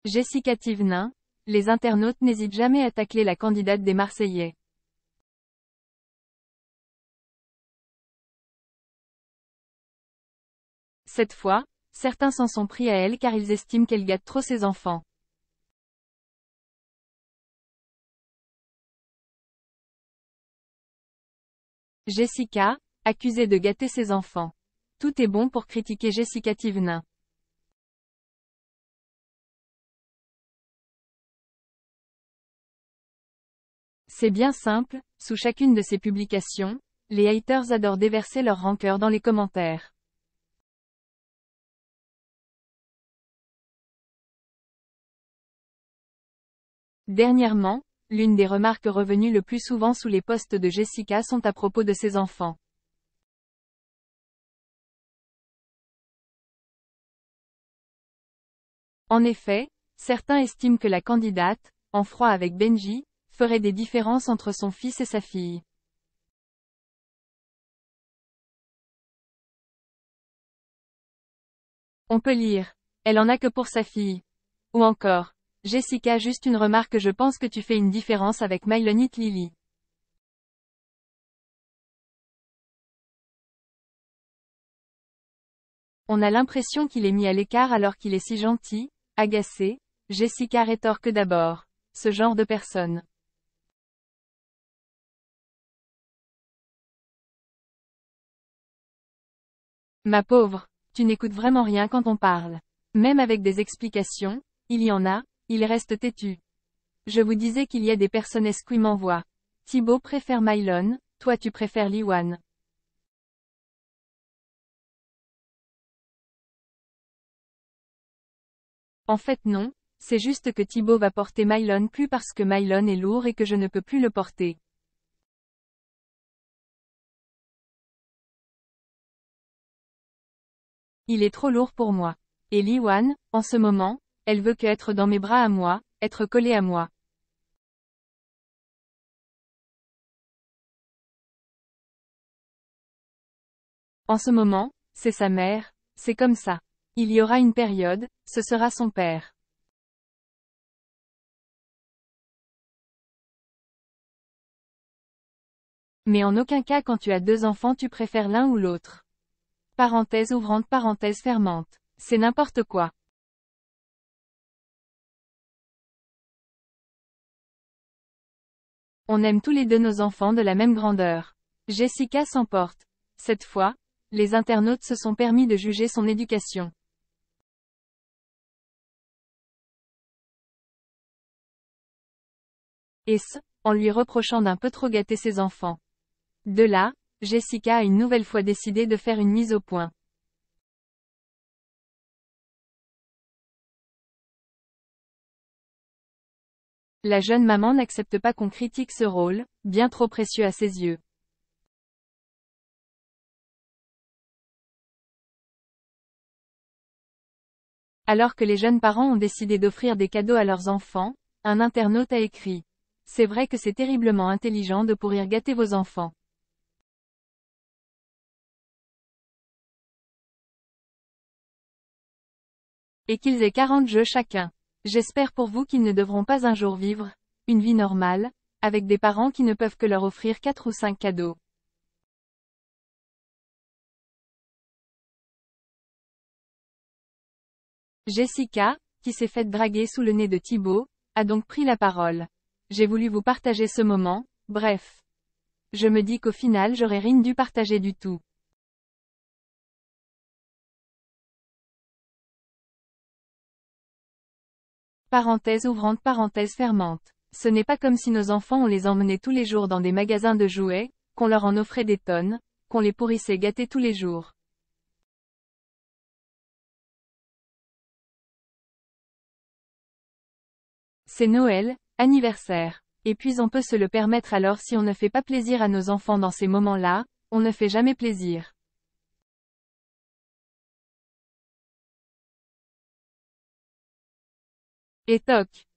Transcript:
Jessica Thévenin, les internautes n'hésitent jamais à tacler la candidate des Marseillais. Cette fois, certains s'en sont pris à elle car ils estiment qu'elle gâte trop ses enfants. Jessica, accusée de gâter ses enfants. Tout est bon pour critiquer Jessica Thévenin. C'est bien simple, sous chacune de ses publications, les haters adorent déverser leur rancœur dans les commentaires. Dernièrement, l'une des remarques revenues le plus souvent sous les posts de Jessica sont à propos de ses enfants. En effet, certains estiment que la candidate, en froid avec Benji, ferait des différences entre son fils et sa fille. On peut lire « Elle en a que pour sa fille ». Ou encore « Jessica, juste une remarque, je pense que tu fais une différence avec Mylonite Lily. » On a l'impression qu'il est mis à l'écart alors qu'il est si gentil, agacé. Jessica rétorque d'abord. Ce genre de personne. Ma pauvre, tu n'écoutes vraiment rien quand on parle. Même avec des explications, il y en a, il reste têtu. Je vous disais qu'il y a des personnes qui m'envoient. Thibaut préfère Mylon, toi tu préfères Liwan. En fait non, c'est juste que Thibaut va porter Mylon plus parce que Mylon est lourd et que je ne peux plus le porter. Il est trop lourd pour moi. Et Liwan, en ce moment, elle veut que être dans mes bras à moi, être collée à moi. En ce moment, c'est sa mère, c'est comme ça. Il y aura une période, ce sera son père. Mais en aucun cas quand tu as deux enfants tu préfères l'un ou l'autre. Parenthèse ouvrante, parenthèse fermante. C'est n'importe quoi. On aime tous les deux nos enfants de la même grandeur. Jessica s'emporte. Cette fois, les internautes se sont permis de juger son éducation. En lui reprochant d'un peu trop gâter ses enfants. De là, Jessica a une nouvelle fois décidé de faire une mise au point. La jeune maman n'accepte pas qu'on critique ce rôle, bien trop précieux à ses yeux. Alors que les jeunes parents ont décidé d'offrir des cadeaux à leurs enfants, un internaute a écrit. C'est vrai que c'est terriblement intelligent de pourrir gâter vos enfants. Et qu'ils aient 40 jeux chacun. J'espère pour vous qu'ils ne devront pas un jour vivre une vie normale, avec des parents qui ne peuvent que leur offrir 4 ou 5 cadeaux. Jessica, qui s'est faite draguer sous le nez de Thibaut, a donc pris la parole. J'ai voulu vous partager ce moment, bref. Je me dis qu'au final j'aurais rien dû partager du tout. Parenthèse ouvrante, parenthèse fermante. Ce n'est pas comme si nos enfants on les emmenait tous les jours dans des magasins de jouets, qu'on leur en offrait des tonnes, qu'on les pourrissait gâtés tous les jours. C'est Noël, anniversaire. Et puis on peut se le permettre alors si on ne fait pas plaisir à nos enfants dans ces moments-là, on ne fait jamais plaisir. Et toc.